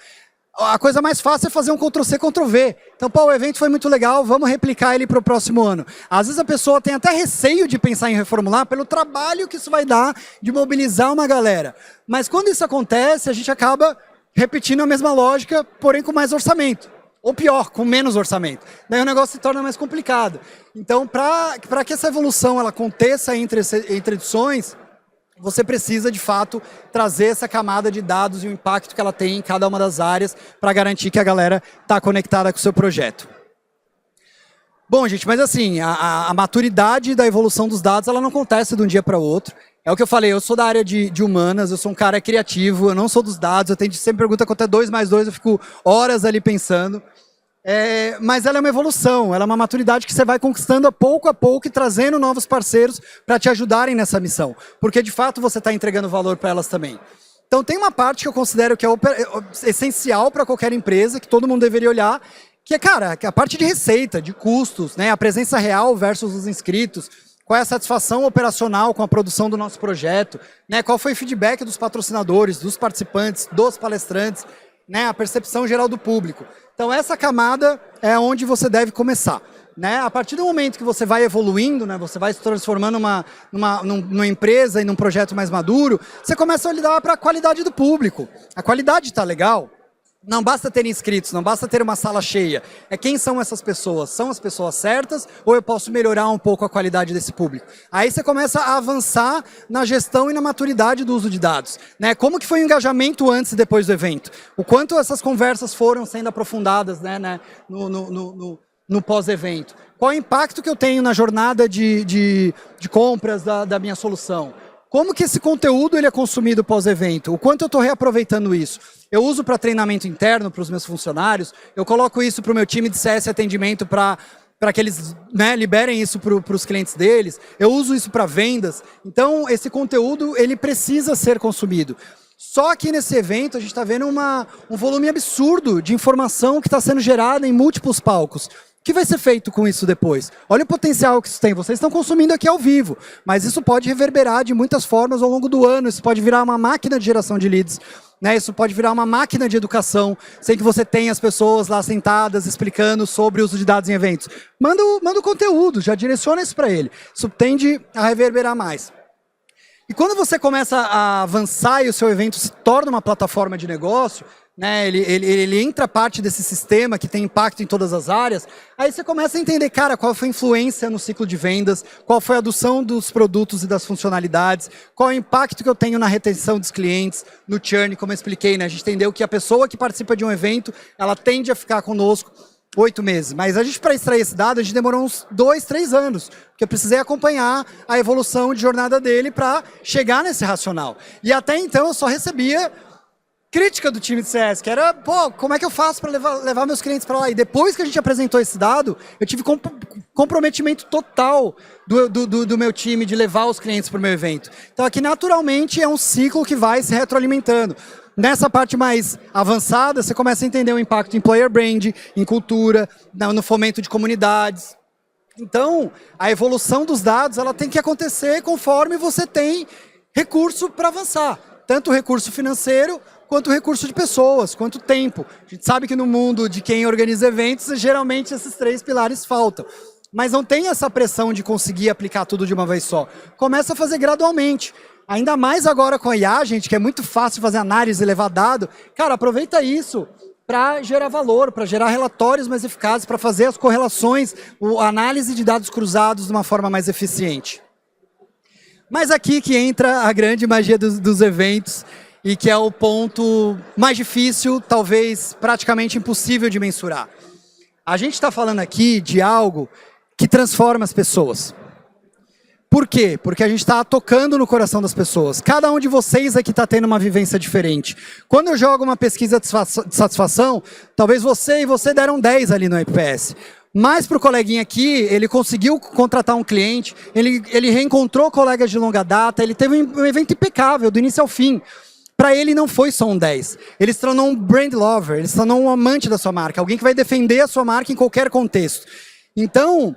a coisa mais fácil é fazer um Ctrl+C, Ctrl+V. Então, pô, o evento foi muito legal, vamos replicar ele para o próximo ano. Às vezes a pessoa tem até receio de pensar em reformular pelo trabalho que isso vai dar de mobilizar uma galera. Mas quando isso acontece, a gente acaba repetindo a mesma lógica, porém com mais orçamento. Ou pior, com menos orçamento. Daí o negócio se torna mais complicado. Então, para que essa evolução ela aconteça entre edições, você precisa, de fato, trazer essa camada de dados e o impacto que ela tem em cada uma das áreas para garantir que a galera está conectada com o seu projeto. Bom, gente, mas assim, a maturidade da evolução dos dados ela não acontece de um dia para o outro. É o que eu falei, eu sou da área de humanas, eu sou um cara criativo, eu não sou dos dados, sempre pergunta quanto é 2 mais 2, eu fico horas ali pensando. Mas ela é uma evolução, ela é uma maturidade que você vai conquistando a pouco e trazendo novos parceiros para te ajudarem nessa missão. Porque, de fato, você está entregando valor para elas também. Então, tem uma parte que eu considero que é essencial para qualquer empresa, que todo mundo deveria olhar, que é, cara, a parte de receita, de custos, né, a presença real versus os inscritos, qual é a satisfação operacional com a produção do nosso projeto, né, qual foi o feedback dos patrocinadores, dos participantes, dos palestrantes, né, a percepção geral do público. Então essa camada é onde você deve começar. Né? A partir do momento que você vai evoluindo, né, você vai se transformando numa empresa e num projeto mais maduro, você começa a olhar para a qualidade do público. A qualidade está legal. Não basta ter inscritos, não basta ter uma sala cheia. É quem são essas pessoas? São as pessoas certas ou eu posso melhorar um pouco a qualidade desse público? Aí você começa a avançar na gestão e na maturidade do uso de dados. Né? Como que foi o engajamento antes e depois do evento? O quanto essas conversas foram sendo aprofundadas, né, no pós-evento? Qual o impacto que eu tenho na jornada de compras da minha solução? Como que esse conteúdo ele é consumido pós-evento? O quanto eu estou reaproveitando isso? Eu uso para treinamento interno para os meus funcionários, eu coloco isso para o meu time de CS atendimento para que eles, né, liberem isso para os clientes deles, eu uso isso para vendas. Então, esse conteúdo ele precisa ser consumido. Só que nesse evento a gente está vendo um volume absurdo de informação que está sendo gerada em múltiplos palcos. O que vai ser feito com isso depois? Olha o potencial que isso tem. Vocês estão consumindo aqui ao vivo, mas isso pode reverberar de muitas formas ao longo do ano. Isso pode virar uma máquina de geração de leads né? Isso pode virar uma máquina de educação, sem que você tenha as pessoas lá sentadas explicando sobre o uso de dados em eventos. Manda o conteúdo, já direciona isso para ele. Isso tende a reverberar mais. E quando você começa a avançar e o seu evento se torna uma plataforma de negócio, né, ele entra parte desse sistema que tem impacto em todas as áreas, aí você começa a entender, cara, qual foi a influência no ciclo de vendas, qual foi a adoção dos produtos e das funcionalidades, qual é o impacto que eu tenho na retenção dos clientes, no churn, como eu expliquei, né? A gente entendeu que a pessoa que participa de um evento, ela tende a ficar conosco 8 meses. Mas a gente, para extrair esse dado, a gente demorou uns 2, 3 anos, porque eu precisei acompanhar a evolução de jornada dele para chegar nesse racional. E até então eu só recebia crítica do time de CS, que era, pô, como é que eu faço para levar meus clientes para lá? E depois que a gente apresentou esse dado, eu tive comprometimento total do meu time de levar os clientes para o meu evento. Então aqui, naturalmente, é um ciclo que vai se retroalimentando. Nessa parte mais avançada, você começa a entender o impacto em player brand, em cultura, no fomento de comunidades. Então, a evolução dos dados, ela tem que acontecer conforme você tem recurso para avançar. Tanto recurso financeiro, quanto recurso de pessoas, quanto tempo. A gente sabe que no mundo de quem organiza eventos, geralmente esses 3 pilares faltam. Mas não tem essa pressão de conseguir aplicar tudo de uma vez só. Começa a fazer gradualmente. Ainda mais agora com a IA, gente, que é muito fácil fazer análise e levar dado. Cara, aproveita isso para gerar valor, para gerar relatórios mais eficazes, para fazer as correlações, a análise de dados cruzados de uma forma mais eficiente. Mas aqui que entra a grande magia dos eventos, e que é o ponto mais difícil, talvez praticamente impossível de mensurar. A gente está falando aqui de algo que transforma as pessoas. Por quê? Porque a gente está tocando no coração das pessoas. Cada um de vocês aqui está tendo uma vivência diferente. Quando eu jogo uma pesquisa de satisfação, talvez você e você deram 10 ali no NPS. Mas para o coleguinha aqui, ele conseguiu contratar um cliente, ele reencontrou colegas de longa data, ele teve um evento impecável, do início ao fim. Para ele não foi só um 10. Ele se tornou um brand lover, ele se tornou um amante da sua marca, alguém que vai defender a sua marca em qualquer contexto. Então,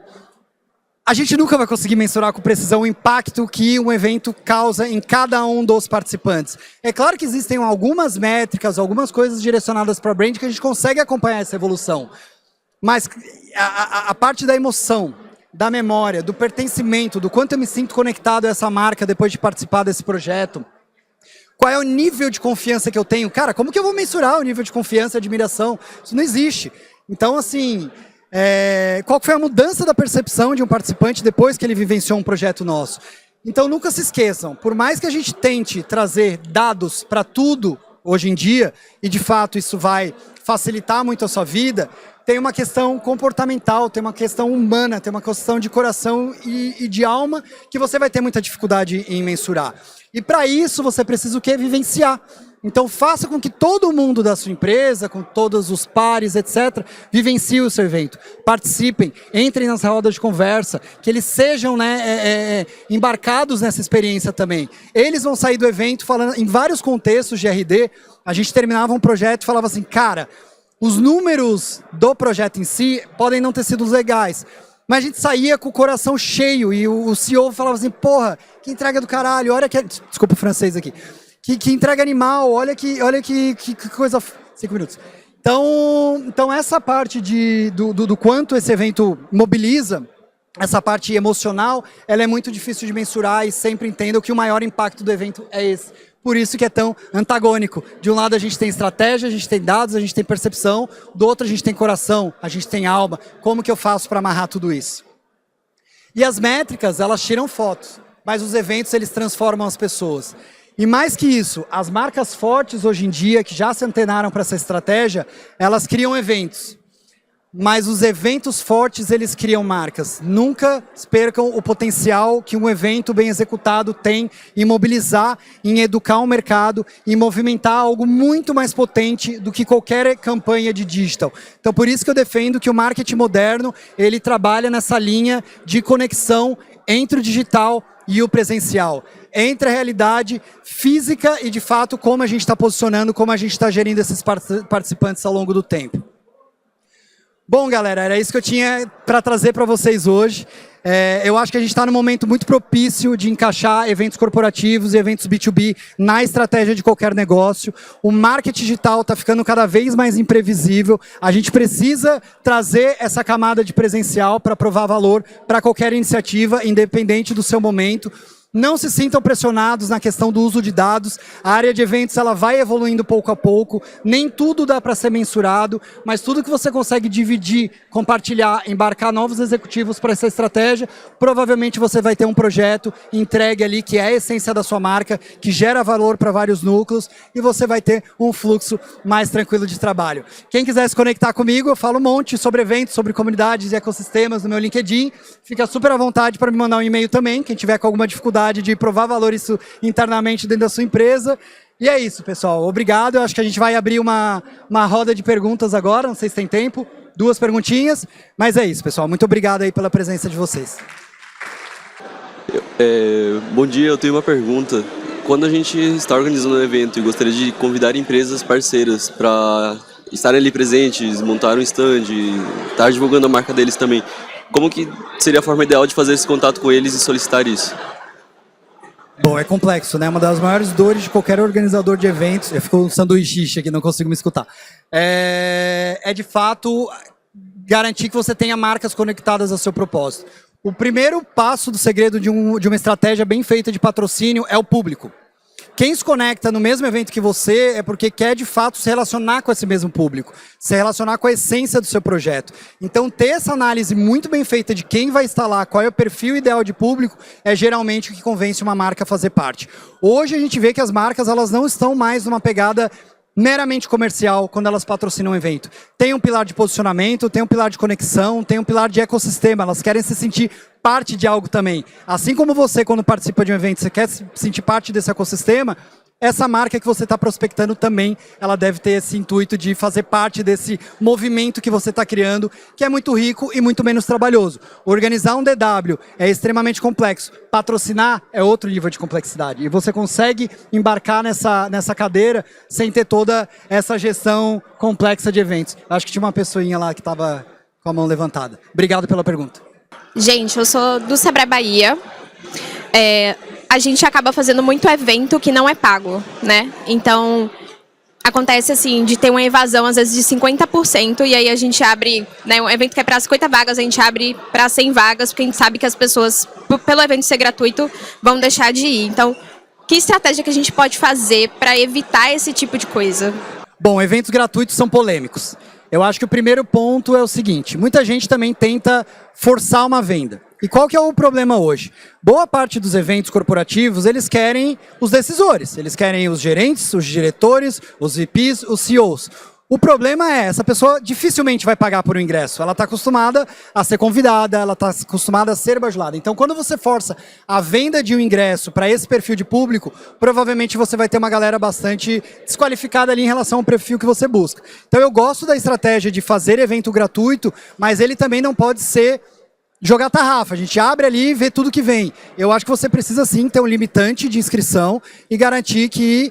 a gente nunca vai conseguir mensurar com precisão o impacto que um evento causa em cada um dos participantes. É claro que existem algumas métricas, algumas coisas direcionadas para brand que a gente consegue acompanhar essa evolução. Mas a parte da emoção, da memória, do pertencimento, do quanto eu me sinto conectado a essa marca depois de participar desse projeto, qual é o nível de confiança que eu tenho? Cara, como que eu vou mensurar o nível de confiança e admiração? Isso não existe. Então, assim, qual foi a mudança da percepção de um participante depois que ele vivenciou um projeto nosso? Então, nunca se esqueçam, por mais que a gente tente trazer dados para tudo hoje em dia, e de fato isso vai facilitar muito a sua vida, tem uma questão comportamental, tem uma questão humana, tem uma questão de coração e de alma que você vai ter muita dificuldade em mensurar. E para isso você precisa o quê? Vivenciar. Então faça com que todo mundo da sua empresa, com todos os pares, etc., vivencie o seu evento. Participem, entrem nas rodas de conversa, que eles sejam, né, embarcados nessa experiência também. Eles vão sair do evento falando, em vários contextos de R&D, a gente terminava um projeto e falava assim, cara, os números do projeto em si podem não ter sido legais, mas a gente saía com o coração cheio e o CEO falava assim, porra, que entrega do caralho, olha que... Desculpa o francês aqui. Que entrega animal, olha que coisa... 5 minutos. Então essa parte do quanto esse evento mobiliza, essa parte emocional, ela é muito difícil de mensurar e sempre entendam que o maior impacto do evento é esse. Por isso que é tão antagônico. De um lado a gente tem estratégia, a gente tem dados, a gente tem percepção, do outro a gente tem coração, a gente tem alma. Como que eu faço para amarrar tudo isso? E as métricas, elas tiram fotos, mas os eventos, eles transformam as pessoas. E mais que isso, as marcas fortes hoje em dia, que já se antenaram para essa estratégia, elas criam eventos. Mas os eventos fortes, eles criam marcas. Nunca percam o potencial que um evento bem executado tem em mobilizar, em educar o mercado, em movimentar algo muito mais potente do que qualquer campanha de digital. Então, por isso que eu defendo que o marketing moderno, ele trabalha nessa linha de conexão entre o digital e o presencial. Entre a realidade física e, de fato, como a gente está posicionando, como a gente está gerindo esses participantes ao longo do tempo. Bom, galera, era isso que eu tinha para trazer para vocês hoje. Eu acho que a gente está num momento muito propício de encaixar eventos corporativos e eventos B2B na estratégia de qualquer negócio. O marketing digital está ficando cada vez mais imprevisível. A gente precisa trazer essa camada de presencial para provar valor para qualquer iniciativa, independente do seu momento. Não se sintam pressionados na questão do uso de dados. A área de eventos ela vai evoluindo pouco a pouco. Nem tudo dá para ser mensurado, mas tudo que você consegue dividir, compartilhar, embarcar novos executivos para essa estratégia, provavelmente você vai ter um projeto entregue ali que é a essência da sua marca, que gera valor para vários núcleos e você vai ter um fluxo mais tranquilo de trabalho. Quem quiser se conectar comigo, eu falo um monte sobre eventos, sobre comunidades e ecossistemas no meu LinkedIn. Fica super à vontade para me mandar um e-mail também, quem tiver com alguma dificuldade de provar valor isso internamente dentro da sua empresa. E é isso, pessoal. Obrigado. Eu acho que a gente vai abrir uma roda de perguntas agora. Não sei se tem tempo. 2 perguntinhas. Mas é isso, pessoal. Muito obrigado aí pela presença de vocês. Bom dia, eu tenho uma pergunta. Quando a gente está organizando um evento e gostaria de convidar empresas parceiras para estarem ali presentes, montar um stand, estar divulgando a marca deles também, como que seria a forma ideal de fazer esse contato com eles e solicitar isso? Bom, é complexo, né? Uma das maiores dores de qualquer organizador de eventos... Eu fico um sanduíche aqui, não consigo me escutar. É de fato garantir que você tenha marcas conectadas ao seu propósito. O primeiro passo do segredo de uma estratégia bem feita de patrocínio é o público. Quem se conecta no mesmo evento que você é porque quer de fato se relacionar com esse mesmo público, se relacionar com a essência do seu projeto. Então ter essa análise muito bem feita de quem vai estar lá, qual é o perfil ideal de público, é geralmente o que convence uma marca a fazer parte. Hoje a gente vê que as marcas elas não estão mais numa pegada meramente comercial quando elas patrocinam um evento. Tem um pilar de posicionamento, tem um pilar de conexão, tem um pilar de ecossistema. Elas querem se sentir parte de algo também. Assim como você, quando participa de um evento, você quer se sentir parte desse ecossistema, essa marca que você está prospectando também, ela deve ter esse intuito de fazer parte desse movimento que você está criando, que é muito rico e muito menos trabalhoso. Organizar um DW é extremamente complexo. Patrocinar é outro nível de complexidade. E você consegue embarcar nessa cadeira sem ter toda essa gestão complexa de eventos. Acho que tinha uma pessoinha lá que estava com a mão levantada. Obrigado pela pergunta. Gente, eu sou do Sebrae Bahia. A gente acaba fazendo muito evento que não é pago, né? Então, acontece assim, de ter uma evasão, às vezes, de 50%, e aí a gente abre, né, um evento que é para 50 vagas, a gente abre para 100 vagas, porque a gente sabe que as pessoas, pelo evento ser gratuito, vão deixar de ir. Então, que estratégia que a gente pode fazer para evitar esse tipo de coisa? Bom, eventos gratuitos são polêmicos. Eu acho que o primeiro ponto é o seguinte, muita gente também tenta forçar uma venda. E qual que é o problema hoje? Boa parte dos eventos corporativos, eles querem os decisores, eles querem os gerentes, os diretores, os VPs, os CEOs. O problema é, essa pessoa dificilmente vai pagar por um ingresso. Ela está acostumada a ser convidada, ela está acostumada a ser bajulada. Então, quando você força a venda de um ingresso para esse perfil de público, provavelmente você vai ter uma galera bastante desqualificada ali em relação ao perfil que você busca. Então, eu gosto da estratégia de fazer evento gratuito, mas ele também não pode ser jogar tarrafa, a gente abre ali e vê tudo que vem. Eu acho que você precisa sim ter um limitante de inscrição e garantir que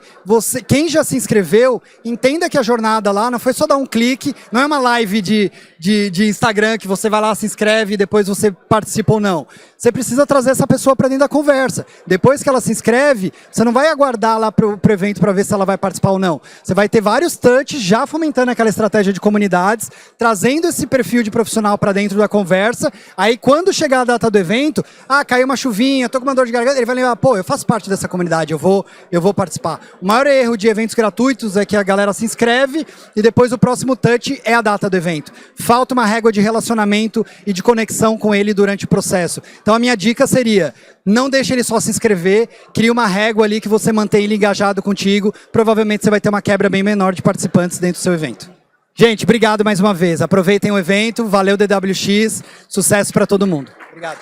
quem já se inscreveu, entenda que a jornada lá não foi só dar um clique, não é uma live de Instagram que você vai lá, se inscreve e depois você participa ou não. Você precisa trazer essa pessoa para dentro da conversa. Depois que ela se inscreve, você não vai aguardar lá para o evento para ver se ela vai participar ou não. Você vai ter vários touches já fomentando aquela estratégia de comunidades, trazendo esse perfil de profissional para dentro da conversa. Aí quando chegar a data do evento, caiu uma chuvinha, tô com uma dor de garganta, ele vai lembrar, pô, eu faço parte dessa comunidade, eu vou participar. O maior erro de eventos gratuitos é que a galera se inscreve e depois o próximo touch é a data do evento. Falta uma régua de relacionamento e de conexão com ele durante o processo. Então a minha dica seria, não deixe ele só se inscrever, crie uma régua ali que você mantém ele engajado contigo, provavelmente você vai ter uma quebra bem menor de participantes dentro do seu evento. Gente, obrigado mais uma vez. Aproveitem o evento, valeu DWX, sucesso para todo mundo. Obrigado.